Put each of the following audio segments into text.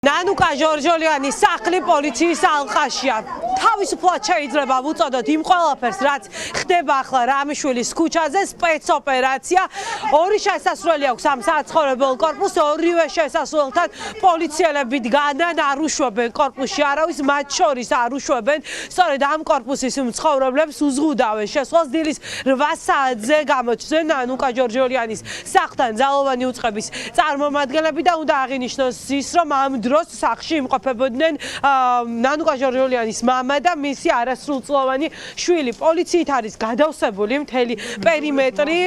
ნანუკა ჟორჟოლიანის სახლი პოლიციის ალყაშია. თავისუფლად შეიძლება ვუწოდოთ იმ ყველაფერს, რაც ხდება ახლა რამიშვილის ქუჩაზე, სპეცოპერაცია. ორი შესასვლელი აქვს ამ საცხოვრებელ კორპუსს, ორივე შესასვლელთან პოლიციელები დგანან, არ უშვებენ კორპუსში არავის, მათ შორის არ უშვებენ სწორედ ამ კორპუსის მცხოვრებლებს უზღუდავენ შესვლას. დილის 8 საათზე გამოჩნდნენ ნანუკა ჟორჟოლიანის სახლთან ძალოვანი უწყების წარმომადგენლები და უნდა აღინიშნოს ის, რომ ამ დროს სახლში იმყოფებოდნენ ნანუკა ჟორჟოლიანის მამა და მისი არასრულწლოვანი შვილი. პოლიციით არის გადავსებული მთელი პერიმეტრი,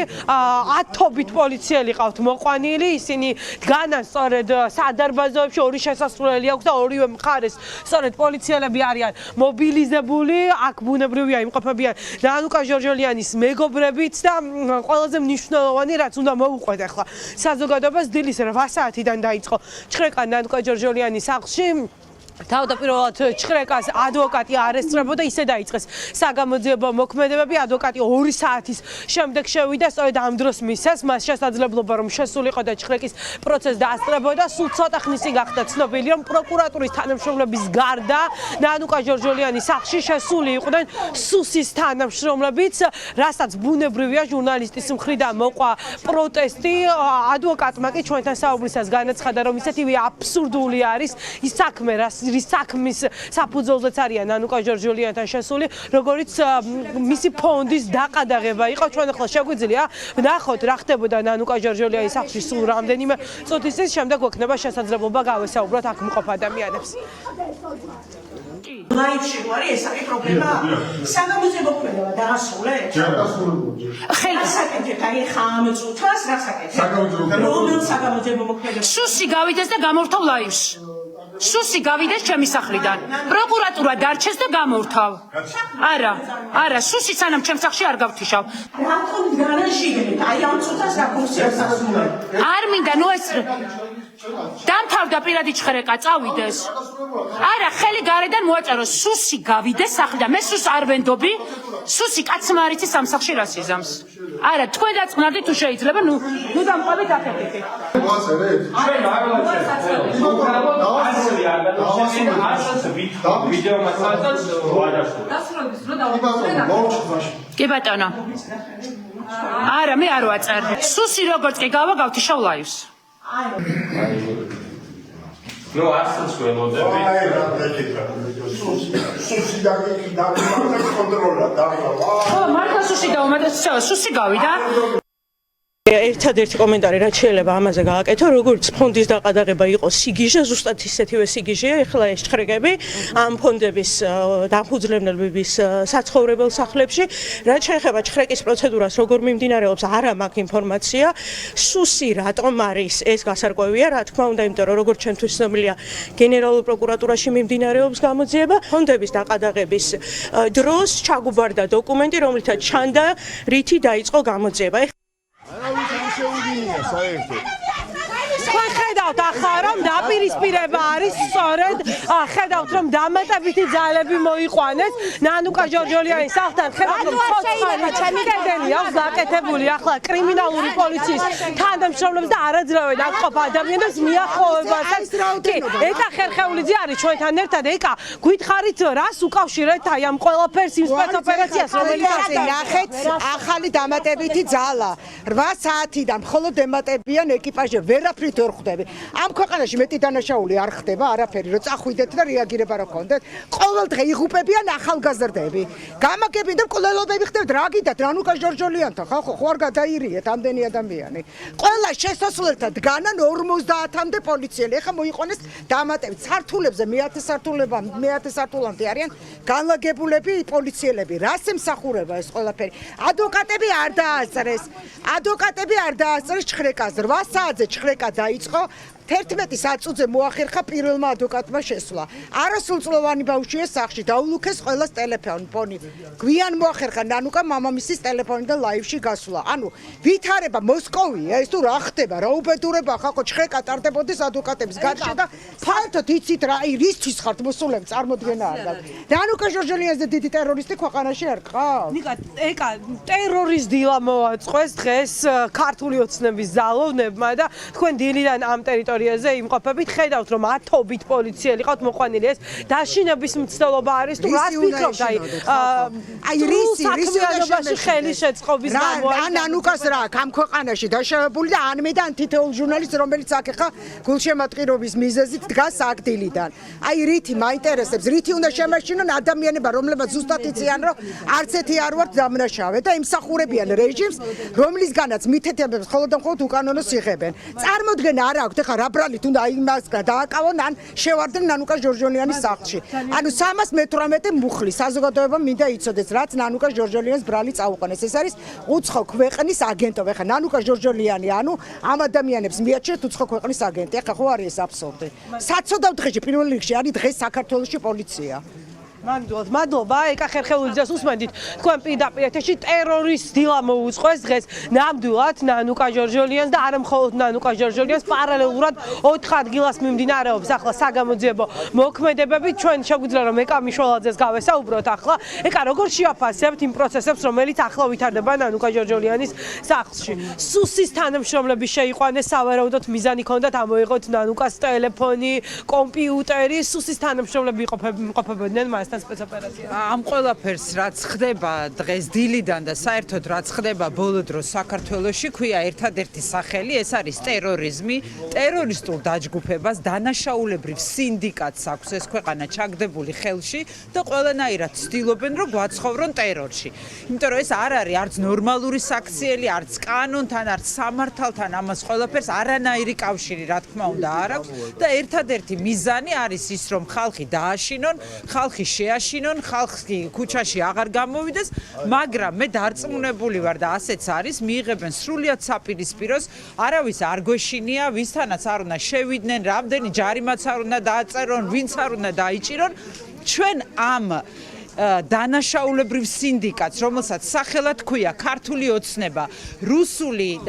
ათობით პოლიციელი ყავთ მოყვანილი, ისინი დგანან სწორედ სადარბაზოებში, ორი შესასვლელი აქვს და ორივე მხარეს სწორედ პოლიციელები არიან მობილიზებული, აქ ბუნებრივია იმყოფებიან ნანუკა ჟორჟოლიანის მეგობრებიც და ყველაზე მნიშვნელოვანი რაც უნდა მოუყვეთ ახლა საზოგადოებას დილის 8 საათიდან დაიწყო ჩხრეკა ნანუკა ჟორჟოლიანის სახლში. თავდაპირველად ჩხრეკას ადვოკატი არესტირებოდა, ისე დაიწყეს საგამოძიებო მოქმედებები. ადვოკატი 2 საათის შემდეგ შევიდა, სწორედ ამ დროს მისცეს მას შესაძლებლობა რომ შესულიყო და ჩხრეკის პროცესი დაასწრებოდა. სულ ცოტა ხნისი გახდა ცნობილი, რომ პროკურატურის თანამშრომლების გარდა ნანუკა ჟორჟოლიანის სახლში შესული იყვნენ სუსის თანამშრომლებიც, რასაც ბუნებრივია ჟურნალისტის მხრიდან მოყვა პროტესტი. ადვოკატმა კი ჩვენთან საუბრისას განაცხადა, რომ ისეთივე აბსურდული არის ის საქმე, რის საქმის საფუძველზეც არიან ნანუკა ჟორჟოლიანთან შესული, როგორც მისი ფონდის დაყადაღება იყო. ჩვენ ახლა შეგვიძლია ვნახოთ რა ხდებოდა ნანუკა ჟორჟოლიანის სახლში სულ რამდენიმე წუთის წინ, შემდეგ გვექნება შესაძლებლობა გავესაუბროთ აქ მყოფ ადამიანებს. ლაივში ვარი, ეს არის პრობლემა. საგამოძიებო მოქმედება დაასრულეთ? ხელსაკეთეთ, აი ხა ამ წუთას რა საკეთეთ? რომელ საგამოძიებო მოქმედებას? სუსი გავიდეს და გამორთავ ლაივში. სუსი გავიდეს ჩემი სახლიდან. პროკურატურა დარჩეს და გამორთავ. არა, სუსი სანამ ჩემ სახლში არ გავთიშავ. რატომ განაშიგეთ? აი ამ წუთას რა ფუნქციას ასრულებთ? არ მინდა, ნუ ეს დამთავრდა პირადი ჩხრეკა, წავიდეს. არა, ხელი გარედან მოაწეროს, სუსი გავიდეს სახლიდან. მე სუსს არ ვენდობი. სუსი კაცმა არ იცის ამ სახლში რას იზამს. არა, თქვენ დაწყნარდით თუ შეიძლება, ნუ დამყვებით აქეთ. კი ბატონო. არა, მე არ ვაწერ. სუსი როგორც კი გავა გავთიშავ ლაივს. ნუ ასეც ველოდები. სუსი და კონტროლა დავა. ხო, მართლა სუსი დავუმატეს, სუსი გავიდა. ერთადერთი კომენტარი რაც შეიძლება ამაზე გააკეთო, როგორც ფონდის დაყადაღება იყო სიგიჟე, ზუსტად ისეთივე სიგიჟეა ახლა ეს ჩხრეკები ამ ფონდების დამფუძნებლების საცხოვრებელ სახლებში. რაც შეეხება ჩხრეკის პროცედურას, როგორ მიმდინარეობს, არა მაქვს ინფორმაცია. სუსი რატომ არის, ეს გასარკვევია, რა თქმა უნდა, იმიტომ რომ როგორც ჩვენთვის ცნობილია, გენერალურ პროკურატურაში მიმდინარეობს გამოძიება. ფონდების დაყადაღების დროს ჩაგუბარდა დოკუმენტი, რომლითაც ჩანდა, რითი დაიწყო გამოძიება. თქვენ ხედავთ ახლა რომ დაპირისპირება არის სწორედ ხედავთ რომ დამატებითი ძალები მოიყვანეს ნანუკა ჟორჟოლიანის სახლთან ხედავთ რომ ცოცხალი კედელი აქვს გაკეთებული ახლა კრიმინალური პოლიციის თანამშრომლებს და არაძრავენ აქ ყოფ ადამიანებს მიახლოებასაც კი ეკა ხერხეულიძე არის ჩვენთან ერთად ეკა გითხარით რას უკავშირეთ აი ამ ყველაფერს იმ სპეცოპერაციას რომელიც ასე ნახეთ ახალი დამატებითი ძალა 8 საათიდან მხოლოდ ემატებიან ეკიპაჟი ვერაფრით ვერ ხვდები. ამ ქვეყანაში მეტი დანაშაული არ ხდება, არაფერი, რომ წახვიდეთ და რეაგირება რა გქონდეთ. ყოველ დღე იღუპებიან ახალგაზრდები. გამაგებინ და მკვლელობები ხდებთ, რა გიდათ, ნანუკა ჟორჟოლიანთან, ხო არ გადაირიეთ ამდენი ადამიანი. ყველა შესასვლელთან დგანან 50-მდე პოლიციელი. ეხლა მოიყვანეს დამატებით სართულებზე, მე-10 სართულამდე არიან განლაგებულები პოლიციელები. რას ემსახურება ეს ყველაფერი? ადვოკატები არ დაასწრეს ჩხრეკას. 8 საათზე ჩხრეკა დაიწყო. 11 საათზე მოახერხა პირველმა ადვოკატმა შესვლა. არასრულწლოვანი ბავშვია სახლში, დაულუქეს ყველას ტელეფონი. გვიან მოახერხა ნანუკა მამამისის ტელეფონი და ლაივში გასვლა. ანუ ვითარება მოსკოვია, ეს თუ რა ხდება, რა უბედურება ხალხო ჩხრეკა ტარდებოდეს ადვოკატების გარშე და ფართოდ იცით რა, რისთვის ხართ მოსულები, წარმოდგენა არ გაქვს. ნანუკა ჟორჟოლიანზე დიდი ტერორისტი ქვეყანაში არ ყავს? ეკა ტერორის დილა მოაწყვეს დღეს ქართული ოცნების ძალოვნებმა და თქვენ დილიდან ამ ტერიტორიაზე ტერიტორიაზე იმყოფებით, ხედავთ რომ ათობით პოლიციელი ყავთ მოყვანილი ეს დაშინების მცდელობა არის თუ რას ფიქრობთ აი რისი ხელი შეწყობის გამო ან ანუკას რა ამ ქვეყანაში დაშავებული და ან მე და ან თითოეულ ჟურნალისტს რომელიც აქ ხა გულშემატკივრობის მიზეზით დგას აქტილიდან აი რითი მაინტერესებს რითი უნდა შემაშინონ ადამიანება რომლებაც ზუსტად იციან რომ არც ერთი არ ვართ დამნაშავე და იმსახურებიან რეჟიმს რომლისგანაც მითითებებს მხოლოდ და მხოლოდ უკანონოს იღებენ წარმოდგენა არ აქვთ ხა რა ბრალით უნდა იმას დააკავონ ან შევარდნენ ნანუკა ჟორჟონიანის სახლში ანუ 318 მუხლი საზოგადოება მინდა იცოდეს რაც ნანუკა ჟორჟონიანის ბრალი წაუყენეს ეს არის უცხო ქვეყნის აგენტობა ხა ნანუკა ჟორჟონიანი ანუ ამ ადამიანებს მიაჩნიათ უცხო ქვეყნის აგენტი ხა ხო არის ეს აბსურდი საცოდავ დღეში პირველ რიგში არის დღეს საქართველოში პოლიცია მადლობა ეკა ხერხეულიძეს usmendit თქვენ პირდაპირ ეთერში ტერორის დილა მოუწყეს დღეს ნამდვილად ნანუკა ჟორჟოლიანს და არა მხოლოდ ნანუკა ჟორჟოლიანს პარალელურად 4 ადგილას მიმდინარეობს ახლა საგამოძიებო მოქმედებები ჩვენ შეგვიძლია რომ ეკა მიშველაძეს გავესაუბროთ ახლა ეკა როგორ შეაფასებთ იმ პროცესებს რომელიც ახლა ვითარდება ნანუკა ჟორჟოლიანის სახლში სუსის თანამშრომლები შეიყვანეს სავარაუდოდ მიზანი ჰქონდათ ამოიღოთ ნანუკას ტელეფონი კომპიუტერი სუსის თანამშრომლები იმყოფებოდნენ მას ამ ყველაფერს რაც ხდება დღეს დილიდან და საერთოდ რაც ხდება ბოლო დროს საქართველოში ქვია ერთადერთი სახელი ეს არის ტერორიზმი ტერორისტულ დაჯგუფებას დანაშაულებრივ სინდიკატს აქვს ეს ქვეყანა ჩაგდებული ხელში და ყველანაირად ცდილობენ რომ გვაცხოვრონ ტერორში იმიტომ რომ ეს არ არის არც ნორმალური საქციელი არც კანონთან არც სამართალთან ამას ყველაფერს არანაირი კავშირი რა თქმა უნდა არ აქვს და ერთადერთი მიზანი არის ის რომ ხალხი დააშინონ ხალხი შეაშინონ ხალხი ქუჩაში აღარ გამოვიდეს მაგრამ მე დარწმუნებული ვარ და ასეც არის მიიღებენ სრულიად საპირისპიროს არავის არ გვეშინია ვისთანაც არ უნდა შევიდნენ რამდენი ჯარიმაც არ უნდა დააწერონ ვინც არ უნდა დაიჭირონ ჩვენ ამ დანაშაულებრივ სინდიკატს რომელსაც სახელად ქვია ქართული ოცნება რუსული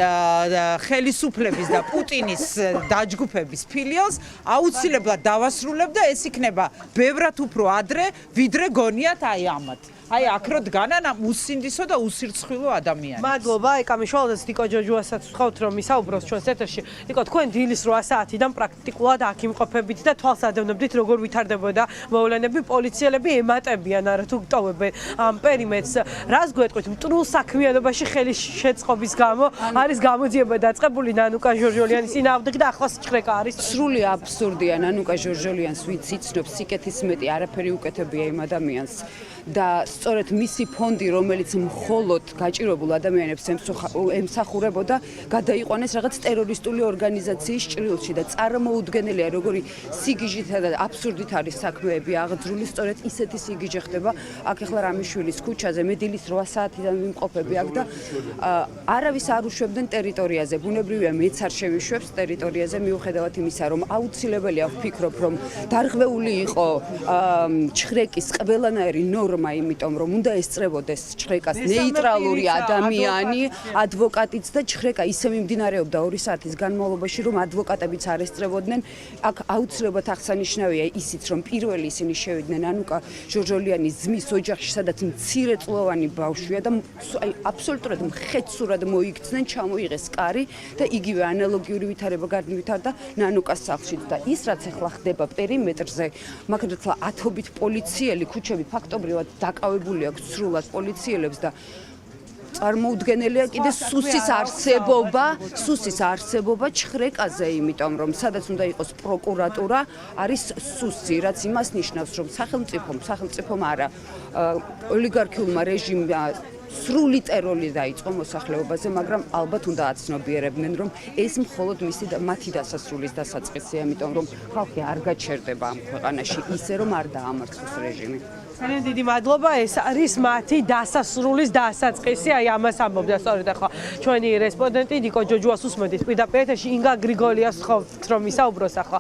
ხელისუფლების და პუტინის დაჯგუფების ფილიალს აუცილებლად დავასრულებ და ეს იქნება ბევრად უფრო ადრე ვიდრე გონიათ აი ამათ აი აქრო დგანან ამ უსინდისო და უსირცხვილო ადამიანებს. მადლობა, ეკა მიშველაძეს ნიკო ჯოჯუასაც ვთხოვთ რომ ისაუბროს ჩვენს ეთერში. ნიკო, თქვენ დილის 8 საათიდან პრაქტიკულად აქ იმყოფებით და თვალს ადევნებდით როგორ ვითარდებოდა მოვლენები, პოლიციელები ემატებიან არა თუ გტოვებენ ამ პერიმეტრს. რას გვეტყვით, მტრულ საქმიანობაში ხელის შეწყობის გამო არის გამოძიება დაწყებული ნანუკა ჟორჟოლიანის წინააღმდეგ და ახლა სიჩხრეკა არის. სრული აბსურდია ნანუკა ჟორჟოლიანს ვინც იცნობს სიკეთის მეტი არაფერი უკეთებია იმ ადამიანს. და სწორედ მისი ფონდი, რომელიც მხოლოდ გაჭირებულ ადამიანებს ემსახურებოდა, გადაიყვანეს რაღაც ტერორისტული ორგანიზაციის ჭრილში და წარმოუდგენელია, როგორი სიგიჟითა და აბსურდით არის საქმეები აღძრული, სწორედ ისეთი სიგიჟე ხდება აქ ახლა რამიშვილის ქუჩაზე, მე დილის 8 საათიდან ვიმყოფები აქ და არავის არ უშვებდნენ ტერიტორიაზე. ბუნებრივია, მეც არ შევიშვებს ტერიტორიაზე, მიუხედავად იმისა, რომ აუცილებელია ვფიქრობ, რომ დარღვეული იყო ჩხრეკის ყველანაირი იმიტომ რომ უნდა ესწრებოდეს ჩხრეკას ნეიტრალური ადამიანი, ადვოკატიც და ჩხრეკა ისე მიმდინარეობდა 2 საათის განმავლობაში, რომ ადვოკატებიც არ ესწრებოდნენ. აქ აუცილებლად აღსანიშნავია ისიც, რომ პირველი ისინი შევიდნენ ნანუკა ჟორჟოლიანის ძმის ოჯახში, სადაც მცირეწლოვანი ბავშვია და აბსოლუტურად მხეცურად მოიქცნენ, ჩამოიღეს კარი და იგივე ანალოგიური ვითარება განვითარდა ნანუკას სახლშიც და ის რაც ახლა ხდება პერიმეტრზე, მაგალითად ათობით პოლიციელი ქუჩები ფაქტობრივად დაკავებული აქვს სრულად პოლიციელებს და წარმოუდგენელია კიდე სუსის არსებობა ჩხრეკაზე, იმიტომ რომ სადაც უნდა იყოს პროკურატურა, არის სუსი, რაც იმას ნიშნავს, რომ სახელმწიფომ არა ოლიგარქიულმა რეჟიმმა სრული ტერორი დაიწყო მოსახლეობაზე, მაგრამ ალბათ უნდა აცნობიერებდნენ, რომ ეს მხოლოდ მათი დასასრულის დასაწყისია, იმიტომ რომ ხალხი არ გაჩერდება ამ ქვეყანაში ისე, რომ არ დაამარცხოს რეჟიმი. ძალიან დიდი მადლობა, ეს არის მათი დასასრულის დასაწყისი, აი ამას ამბობდა სწორედ ახლა ჩვენი რესპონდენტი ნიკო ჯოჯუას უსმენთ პირდაპირ ეთერში ინგა გრიგოლიას ვთხოვთ რომ ისაუბროს ახლა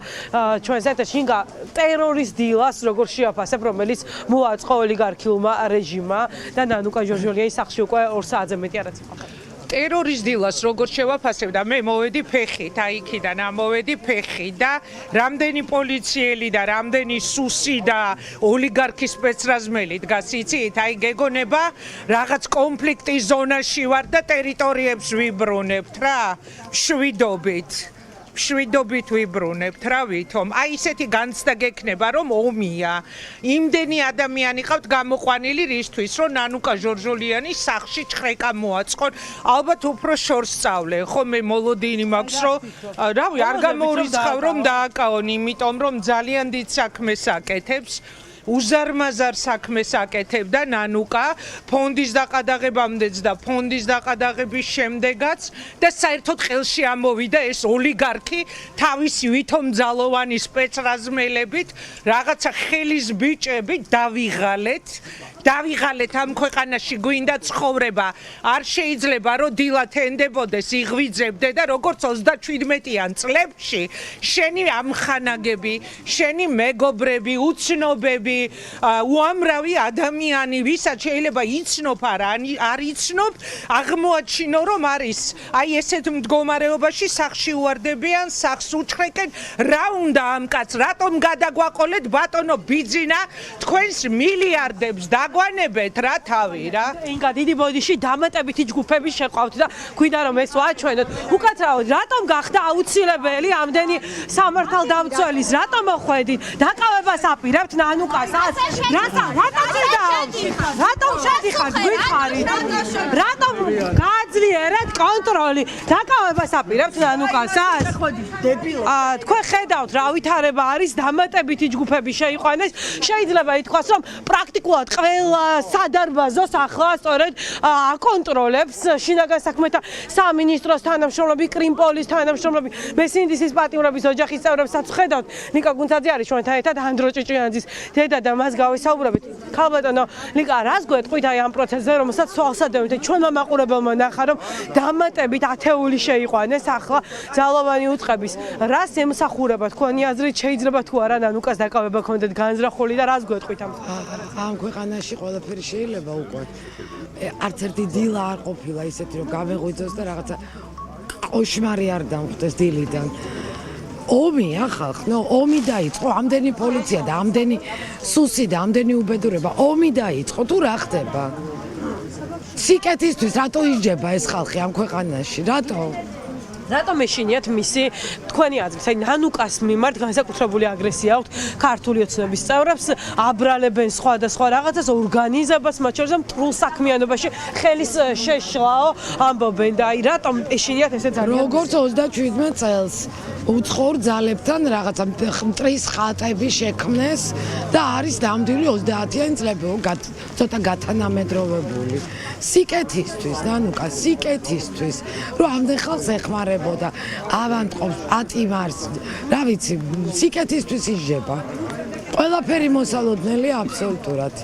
ჩვენს ეთერში ინგა ტერორის დილას როგორ შეაფასებ, რომელიც მოაწყო ოლიგარქიულმა რეჟიმმა და ნანუკა ჟორჟოლიანის სახლში უკვე 2 საათზე მეტი არაც იყო. ტერორის დილას როგორ შევაფასებ და მე მოვედი ფეხით, აი იქიდან ამოვედი ფეხით და რამდენი პოლიციელი და რამდენი სუსი და ოლიგარქის სპეცრაზმელი დგას იცით, აი გეგონება რაღაც კონფლიქტის ზონაში ვარ და ტერიტორიებს ვიბრუნებთ რა, მშვიდობით. მშვიდობით ვიბრუნებთ, რა ვითომ. აი ისეთი განცდა გექნება, რომ ომია. იმდენი ადამიანი ყავთ გამოყვანილი რისთვის, რომ ნანუკა ჟორჟოლიანის სახლში ჭხრეკა მოაწყონ. ალბათ უფრო შორს სწავლე, ხო მე მოლოდინი მაქვს, რომ რავი, არ გამოურიცხავ რომ დააკავონ, იმიტომ რომ ძალიან დიდ საქმეს აკეთებს. უზარმაზარ საქმეს აკეთებდა ნანუკა ფონდის დაყადაღებამდეც და ფონდის დაყადაღების შემდეგაც და საერთოდ ხელში ამოვიდა ეს ოლიგარქი თავისი ვითომ ძალოვანი სპეცრაზმელებით რაღაცა ხელის ბიჭები დავიღალეთ ამ ქვეყანაში გვინდა ცხოვრება არ შეიძლება რომ დილად ენდებოდეს იღვიძებდე და როგორც 37-იან წლებში შენი ამხანაგები შენი მეგობრები უცნობები უამრავი ადამიანი ვისაც შეიძლება იცნობ არ იცნობ აღმოაჩინო რომ არის აი ესეთ მდგომარეობაში სახში უარდებიან სახს უჩხრეკენ რა უნდა ამ კაცს რატომ გადაგვაყოლეთ ბატონო ბიძინა თქვენს მილიარდებს დაგვანებეთ რა თავი რა ინგა დიდი ბოდიში დამატებითი ჯგუფები შეყვავთ და გვინდა რომ ეს ვაჩვენოთ უკაცრავად რატომ გახდა აუცილებელი ამდენი სამართალდამცველის რატომ მოხვედით დაკავებას აპირებთ ნანუკას რატომ შედიხართ გვითხარით რატომ გააძლიერეთ კონტროლი დაკავებას აპირებთ ნანუკასაც თქვენ ხედავთ რა ვითარება არის დამატებითი ჯგუფები შეიყვანეს შეიძლება ითქვას რომ პრაქტიკულად ყველა სადარბაზოს ახლა სწორედ აკონტროლებს შინაგან საქმეთა სამინისტროს თანამშრომლები კრიმპოლის თანამშრომლები მესინდისის პატიმრობის ოჯახის წევრებსაც ხედავთ ნიკა გუნცაძე არის ჩვენთან ერთად ანდრო ჭიჭიანძის დედა და მას გავისაუბრებით ქალბატონო ნიკა რას გვეტყვით აი ამ პროცესზე რომელსაც სვალსადევნით ჩვენმა მაყურებელმა ნახა რომ დამატებით ათეული შეიყვანეს ახლა ძალოვანი უწყების რას ემსახურება თქვენი აზრით შეიძლება თუ არა ნანუკას დაკავება ქონდეთ განზრახული და რას გვეტყვით ამ ქვეყანაში ყველაფერი შეიძლება უკვე არც ერთი დილა არ ყოფილა ისეთი რომ გამეღვიძოს და რაღაცა კოშმარი არ დამხვდეს დილიდან ომია ხალხო, ომი დაიწყო, ამდენი პოლიცია და ამდენი სუსი და ამდენი უბედურება, ომი დაიწყო, თუ რა ხდება? სიკეთისთვის რატო იჯება ეს ხალხი ამ ქვეყანაში? რატომ ეშინიათ მისი თქვენი აზრით, აი ნანუკას მიმართ განსაკუთრებული აგრესია აქვთ ქართული ოცნების წევრებს, აბრალებენ სხვადასხვა რაღაცას, ორგანიზებას, მათ შორის მტრულ საქმიანობაში ხელის შეშლაო ამბობენ და აი რატომ ეშინიათ ესე ძალიან როგორც 37 წელს უცხოურ ძალებთან რაღაცა მტრის ხატები შექმნეს და არის დამდილი 30-იანი წლები, ცოტა გათანამედროვებული. სიკეთისთვის, ნანუკა, სიკეთისთვის, რომ ამდენ ხალხს ეხმარებოდა, ავანტყოფს, პატიმარს, რა ვიცი, სიკეთისთვის იჯება. ყველაფერი მოსალოდნელია აბსოლუტურად.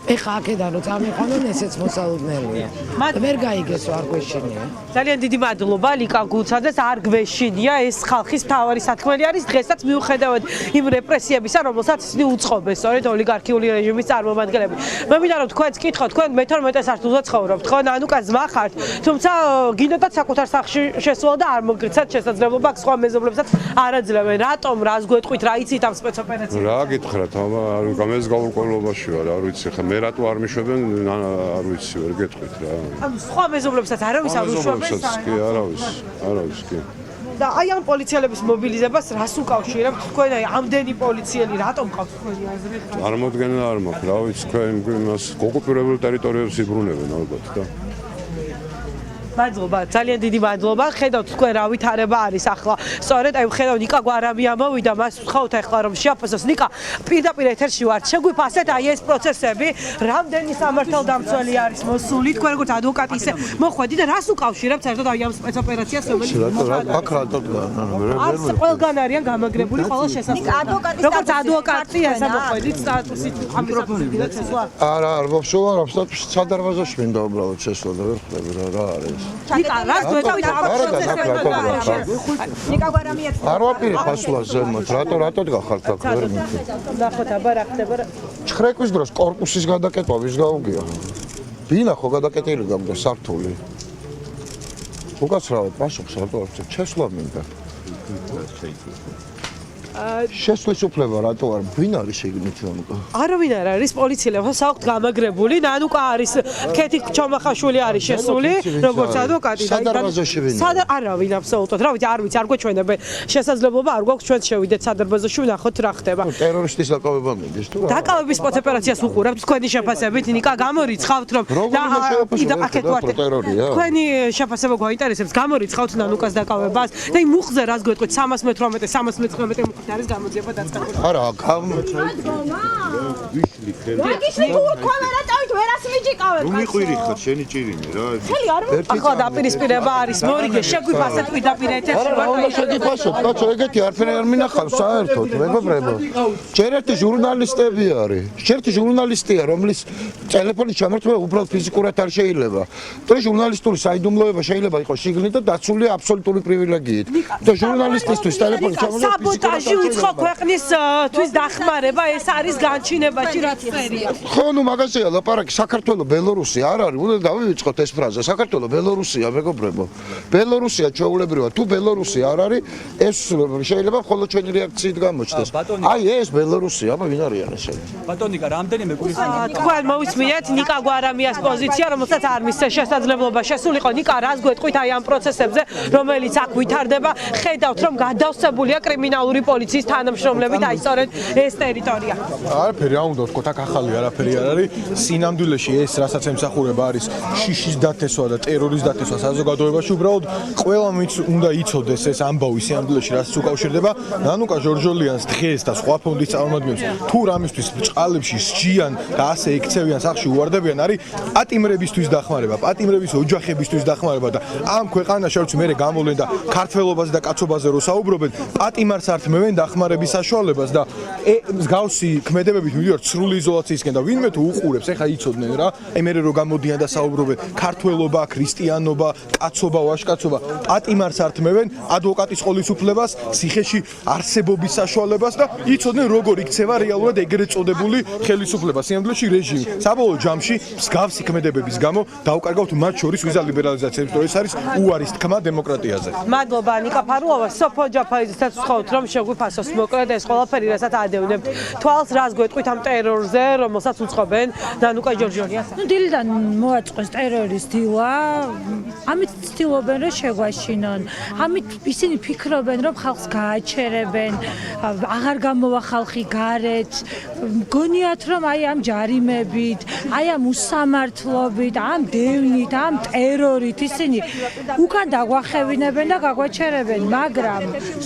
ეხა აქედან რომ წამიყვანონ, ესეც მოსალოდნელია. ვერ გაიგეს არ გვეშინია. ძალიან დიდი მადლობა ლიკა გულცაძეს, არ გვეშინია, ეს ხალხის მთავარი სათქმელი არის დღესაც მიუხედავად იმ რეპრესიებისა, რომელსაც ისინი უწყობენ, სწორედ ოლიგარქიული რეჟიმის წარმომადგენლები. მე მინდა რომ თქვენც კითხოთ, თქვენ მე-12 სართულზე ცხოვრობთ, ხო, ნანუკა ძმა ხართ, თუმცა გინდათ საკუთარ სახლში შესვლა და არ მოგგცათ შესაძლებლობა სხვა მეზობლებსაც არ აძლევენ. რატომ, რას გვეტყვით, რა იცით ამ სპეცოპერაციას? რა გითხრათ, ამას გაურკვევლობაში ვარ, არ ვიცი, ხა მე რატო არ მიშვებენ, არ ვიცი, ვერ გეტყვით რა. ანუ სხვა მეზობლებსაც არავის არ უშვებენ? კი, არავის კი. და აი ამ პოლიციელების მობილიზებას რას უკავშირებთ თქვენ აი ამდენი პოლიციელი რატომ ყავს თქვენი აზრით? წარმოდგენა არ მაქვს, რა ვიცი, თქვენ იმას ოკუპირებულ ტერიტორიებს იბრუნებენ ალბათ და მადლობა, ძალიან დიდი მადლობა. ხედავთ თქვენ რა ვითარება არის ახლა. სწორედ აი ხედავთ ნიკა გვარამი ამოვიდა, მას ვთხოვთ ახლა რომ შეაფასოს. ნიკა, პირდაპირ ეთერში ვართ. შეგვიფასეთ აი ეს პროცესები, რამდენი სამართალდამცველი არის მოსული, თქვენ როგორც ადვოკატი ისე მოხვედი და რას უკავშირებთ საერთოდ აი ამ სპეცოპერაციას, რომელიც ყველგან არიან გამაგრებული ყველა შესაძლებლობა. როგორც ადვოკატი ასე მოხვედით სტატუსით ამ მიკროფონით შესვლა? არა, არ მოვშოვა, რამსად სადარბაზოში მინდა უბრალოდ შესვლა და ვერ ხვდები რა არის. ნიკა, რას გვეტყვით ამ პროცესებში? ნიკა გვარამია არ ვაპირე ფასულა ზემოთ, რატო გახართ აქ ვერ მითხრით. ნახოთ აბა რა ხდება. ჭხრეკვის დროს კორპუსის გადაკეტვა ვის გაუგია? ბინა ხო გადაკეტილი გაგვდა სართული. უკაცრავად პასუხს რატო არ ვცეთ? შესვლა მინდა. შესვლის უფლება რატო არ ვინ არის შეგნით ნანუკა? არავინ არ არის პოლიციელებთან საუბრობთ გამაგრებული. ნანუკა არის ქეთი ჩომახაშვილი არის შესული როგორც ადვოკატი და სადარბაზოში ვინ? არავინ აბსოლუტურად. რა ვიცი, არ ვიცი, არ გვეჩვენებენ შესაძლებლობა, არ გვაქვს ჩვენც შევიდეთ სადარბაზოში, ვნახოთ რა ხდება. ტერორისტის დაკავება მიდის თუ რა? დაკავების სპეცოპერაციას უყურებთ თქვენი შეფასებით, ნიკა გამორიცხავთ რომ აქეთ ვართ. თქვენი შეფასება გვაინტერესებს, გამორიცხავთ ნანუკას დაკავებას და იმ მუხზე რას გვეტყვით 318 319 მუხით არის გამოძიება დაწყებული. არა, რომ მიყვირი ხარ შენი ჭირინე რა. ხელი არ ახლა დაპირისპირება არის მორიგე შეგვიფასეთ პირდაპირ ეთერში რა შეგიფასოთ კაცო ეგეთი არაფერი არ მინახავს საერთოდ მეგობრებო. ჯერ ერთი ჟურნალისტები არის. ერთი ჟურნალისტია რომლის ტელეფონის ჩამართვა უბრალოდ ფიზიკურად არ შეიძლება. და ჟურნალისტური საიდუმლოება შეიძლება იყოს შიგნით და დაცულია აბსოლუტური პრივილეგიით. და ჟურნალისტისთვის ტელეფონის ჩამართვა საბოტაჟი უცხო ქვეყნისთვის დახმარება ეს არის განჩინებაში რაც წერია. ხო ნუ მაგასია ლაპარაკი საქართველო ბელორუსი არ არის უნდა დავივიწყოთ ეს ფრაზა საქართველო ბელორუსია მეგობრებო ბელორუსია ჩვეულებრივად თუ ბელორუსი არ არის ეს შეიძლება მხოლოდ ჩვენი რეაქციით გამოჩნდეს აი ეს ბელორუსია აბა ვინ არიან ესენი ბატონიკა რამდენიმე კვირის თქვენ მოვისმინეთ ნიკა გვარამიას პოზიცია რომელსაც არ მისცეს შესაძლებლობა შესულიყო ნიკა რას გვეტყვით აი ამ პროცესებზე რომელიც აქ ვითარდება ხედავთ რომ გადავსებულია კრიმინალური პოლიციის თანამშრომლებით აი სწორედ ეს ტერიტორია არაფერი არ უნდა ვთქოთ აქ ახალი არაფერი არ არის სინამდვილეში ეს რასაც ემსახურება არის შიშის დათესვა და ტერორის დათესვა საზოგადოებაში უბრალოდ ყველა უნდა იცოდეს ეს ამბავი სინამდვილეში რაც უკავშირდება ნანუკა ჟორჟოლიანს დღეს და სხვა ფონდის წარმომადგენლებს თუ რამისთვის ბჭყალებში სჯიან და ასე ექცევიან სახში უვარდებიან არის პატიმრებისთვის დახმარება პატიმრების ოჯახებისთვის დახმარება და ამ ქვეყანაში რაც მე გამოვლენ და ქართველობაზე და კაცობაზე რო საუბრობენ პატიმარს ართმევენ დახმარების საშუალებას და მსგავსი ქმედებებით მივიდივართ სრული იზოლაციისკენ და ვინმე თუ უყურებს ეხა იცოდნენ რა მე რო გამოდიან და საუბრობენ ქართველობა ქრისტიანობა კაცობა ვაჟკაცობა პატიმარს ართმევენ ადვოკატის ყოლის ციხეში არსებობის საშუალებას და იცოდნენ როგორ იქცევა რეალურად ეგრეთ წოდებული ხელისუფლება სინამდვილეში რეჟიმი საბოლოო ჯამში მსგავსი ქმედებების გამო დავკარგავთ მათ შორის ვიზა ლიბერალიზაციას რომ ეს არის უარის თქმა დემოკრატიაზე მადლობა ნიკა ფარულოვა სოფო ჯაფარიძესაც ვთხოვთ რომ შეგვიფასოს მოკლედ ეს ყველაფერი რასაც ადევნებთ თვალს რას გვეტყვით ამ ტერორზე რომელსაც უწყობენ ნანუკა ჟორჟოლიას ნუ დილიდან მოაწყოს ტერორის დილა ამით ცდილობენ რომ შეგვაშინონ ამით ისინი ფიქრობენ რომ ხალხს გააჩერებენ აღარ გამოვა ხალხი გარეთ გონიათ რომ აი ამ ჯარიმებით აი ამ უსამართლობით ამ დევნით ამ ტერორით ისინი უკან დაგვახევინებენ და გაგვაჩერებენ მაგრამ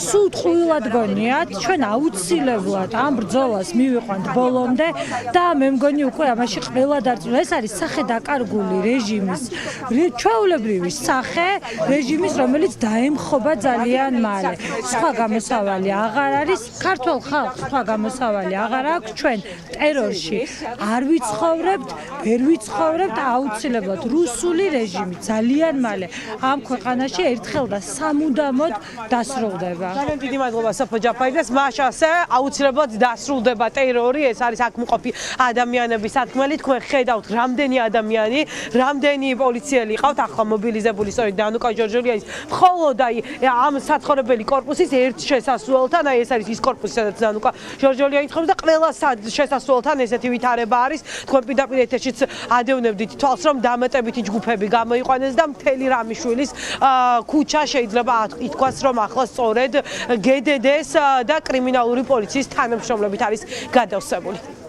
სულ ტყუილად გონიათ ჩვენ აუცილებლად ამ ბრძოლას მივიყვანთ ბოლომდე და მე მგონი უკვე ამაში ყველა დარწმუნება ეს არის სახე დაკარგული რეჟიმის ჩვეულებრივი სახე რეჟიმის რომელიც დაემხობა ძალიან მალე სხვა გამოსავალი აღარ არის ქართულ ხალხს სხვა გამოსავალი აღარ აქვს ჩვენ ტერორში არ ვიცხოვრებთ ვერ ვიცხოვრებთ აუცილებლად რუსული რეჟიმი ძალიან მალე ამ ქვეყანაში ერთხელ და სამუდამოდ დასრულდება ძალიან დიდი მადლობა სოფო ჯაფარიძეს მაშასე აუცილებლად დასრულდება ტერორი ეს არის აქ მყოფი ადამიანების სათქმელი თქვენ ხედავთ რამდენი ადამიანი რამდენი პოლიციელი ყავთ ახლა მობილიზებული სწორედ ნანუკა ჟორჟოლიანის მხოლოდ აი ამ საცხოვრებელი კორპუსის ერთ შესასვლელთან აი ეს არის ის კორპუსი სადაც ნანუკა ჟორჟოლიანი ცხოვრობს და ყველა შესასვლელთან ესეთი ვითარება არის თქვენ პირდაპირ ეთერშიც ადევნებდით თვალს რომ დამატებითი ჯგუფები გამოიყვანეს და მთელი რამიშვილის ქუჩა შეიძლება ითქვას რომ ახლა სწორედ გდდ-ს და კრიმინალური პოლიციის თანამშრომლებით არის გადავსებული